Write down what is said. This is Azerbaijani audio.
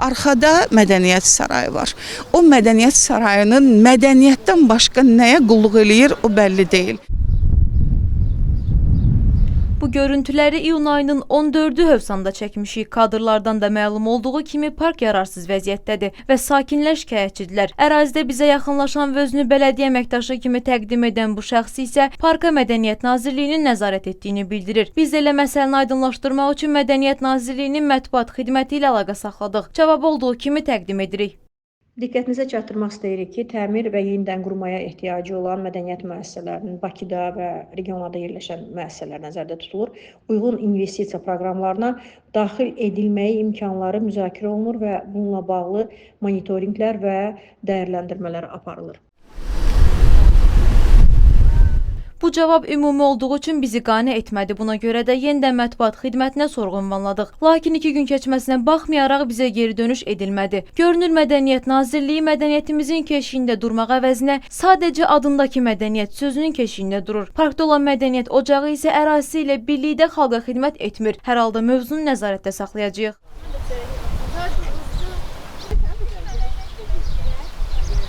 Arxada mədəniyyət sarayı var. O mədəniyyət sarayının mədəniyyətdən başqa nəyə qulluq eləyir, o bəlli deyil. Bu görüntüləri iyun ayının 14-ü Hövsanda çəkmişik. Kadrlardan da məlum olduğu kimi park yararsız vəziyyətdədir və sakinlər şikayətçidirlər. Ərazidə bizə yaxınlaşan və özünü bələdiyyə əməkdaşı kimi təqdim edən bu şəxs isə Parka Mədəniyyət Nazirliyinin nəzarət etdiyini bildirir. Biz elə məsələni aydınlaşdırmaq üçün Mədəniyyət Nazirliyinin mətbuat xidməti ilə əlaqə saxladıq. Cavab olduğu kimi təqdim edirik. Diqqətinizə çatdırmaq istəyirik ki, təmir və yenidən qurmaya ehtiyacı olan mədəniyyət müəssisələrinin Bakıda və regionlarda yerləşən müəssisələr nəzərdə tutulur. Uyğun investisiya proqramlarına daxil edilməyi imkanları müzakirə olunur və bununla bağlı monitorinqlər və dəyərləndirmələr aparılır. Bu cavab ümumi olduğu üçün bizi qane etmədi. Buna görə də yenidən mətbuat xidmətinə sorğu ünvanladıq. Lakin 2 gün keçməsinə baxmayaraq bizə geri dönüş edilmədi. Görünür Mədəniyyət Nazirliyi mədəniyyətimizin keşiyində durmaq əvəzinə sadəcə adındakı mədəniyyət sözünün keşiyində durur. Parkda olan mədəniyyət ocağı isə ərazisi ilə birlikdə xalqa xidmət etmir. Hər halda mövzunu nəzarətdə saxlayacağıq.